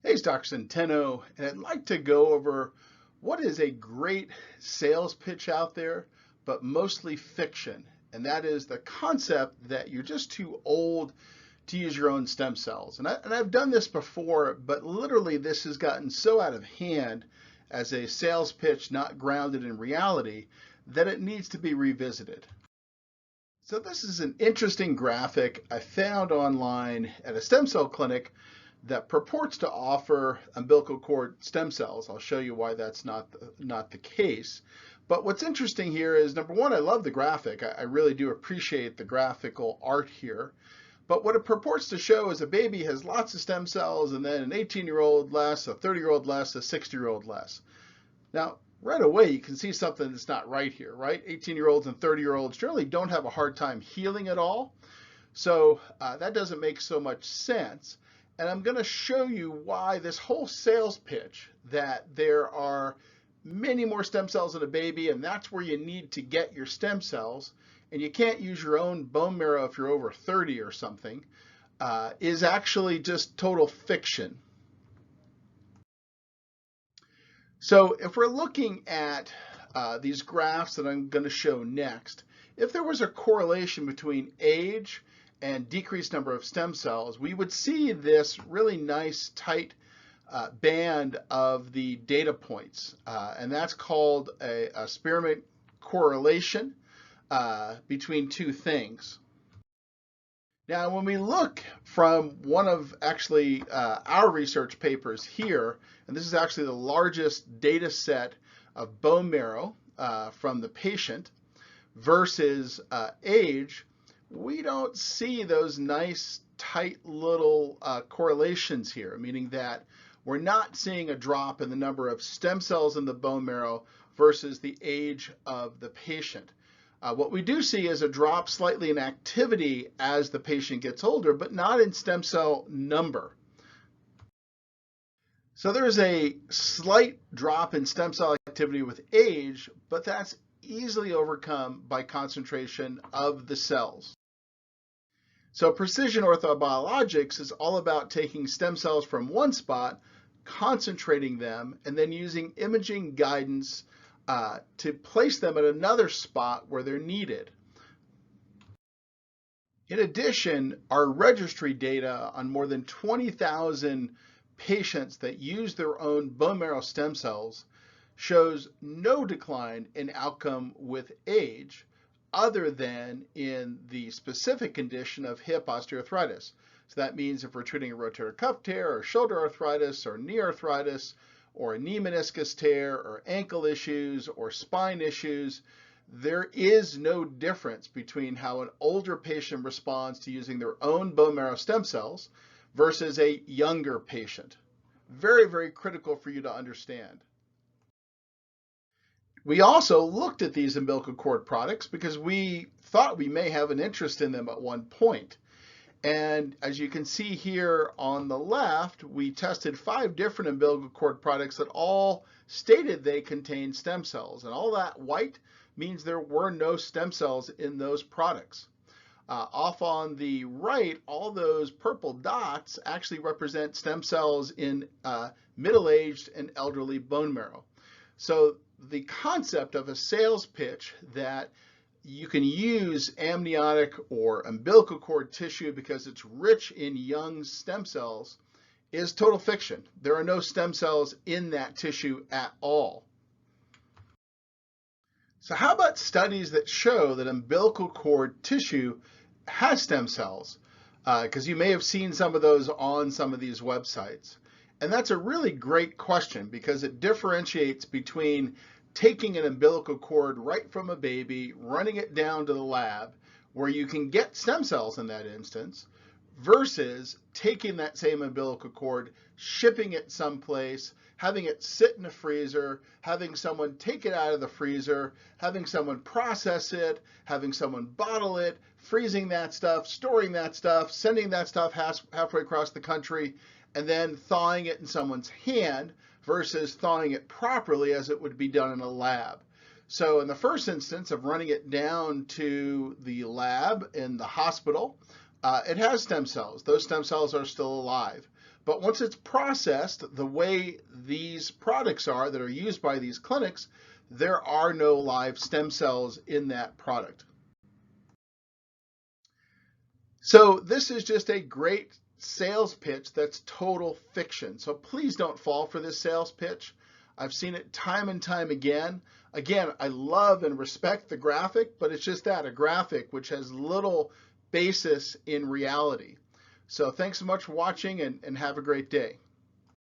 Hey, it's Dr. Centeno, and I'd like to go over what is a great sales pitch out there, but mostly fiction. And that is the concept that you're just too old to use your own stem cells. And I've done this before, but literally this has gotten so out of hand as a sales pitch not grounded in reality that it needs to be revisited. So this is an interesting graphic I found online at a stem cell clinic that purports to offer umbilical cord stem cells. I'll show you why that's not the case. But what's interesting here is, number one, I love the graphic. I really do appreciate the graphical art here. But what it purports to show is a baby has lots of stem cells, and then an 18-year-old less, a 30-year-old less, a 60-year-old less. Now, right away, you can see something that's not right here, right? 18-year-olds and 30-year-olds generally don't have a hard time healing at all. So that doesn't make so much sense. And I'm going to show you why this whole sales pitch that there are many more stem cells in a baby, and that's where you need to get your stem cells, and you can't use your own bone marrow if you're over 30 or something, is actually just total fiction. So if we're looking at these graphs that I'm going to show next, if there was a correlation between age and decreased number of stem cells, we would see this really nice tight band of the data points. And that's called a Spearman correlation between two things. Now, when we look from one of actually our research papers here, and this is actually the largest data set of bone marrow from the patient versus age, we don't see those nice tight little correlations here, meaning that we're not seeing a drop in the number of stem cells in the bone marrow versus the age of the patient. What we do see is a drop slightly in activity as the patient gets older, but not in stem cell number. So there's a slight drop in stem cell activity with age, but that's easily overcome by concentration of the cells. So precision orthobiologics is all about taking stem cells from one spot, concentrating them, and then using imaging guidance to place them at another spot where they're needed. In addition, our registry data on more than 20,000 patients that use their own bone marrow stem cells shows no decline in outcome with age, other than in the specific condition of hip osteoarthritis. So that means if we're treating a rotator cuff tear or shoulder arthritis or knee arthritis or a knee meniscus tear or ankle issues or spine issues, there is no difference between how an older patient responds to using their own bone marrow stem cells versus a younger patient. Very, very critical for you to understand. We also looked at these umbilical cord products because we thought we may have an interest in them at one point. And as you can see here on the left, we tested 5 different umbilical cord products that all stated they contained stem cells. And all that white means there were no stem cells in those products. Off on the right, all those purple dots actually represent stem cells in middle-aged and elderly bone marrow. So the concept of a sales pitch that you can use amniotic or umbilical cord tissue because it's rich in young stem cells is total fiction. There are no stem cells in that tissue at all. So how about studies that show that umbilical cord tissue has stem cells? Because you may have seen some of those on some of these websites. And that's a really great question because it differentiates between taking an umbilical cord right from a baby, running it down to the lab, where you can get stem cells in that instance, versus taking that same umbilical cord, shipping it someplace, having it sit in a freezer, having someone take it out of the freezer, having someone process it, having someone bottle it, freezing that stuff, storing that stuff, sending that stuff halfway across the country, and then thawing it in someone's hand versus thawing it properly as it would be done in a lab. So in the first instance of running it down to the lab in the hospital, it has stem cells. Those stem cells are still alive. But once it's processed, the way these products are that are used by these clinics, there are no live stem cells in that product. So this is just a great sales pitch that's total fiction. So please don't fall for this sales pitch. I've seen it time and time again. Again, I love and respect the graphic, but it's just that, a graphic which has little basis in reality. So thanks so much for watching, and have a great day.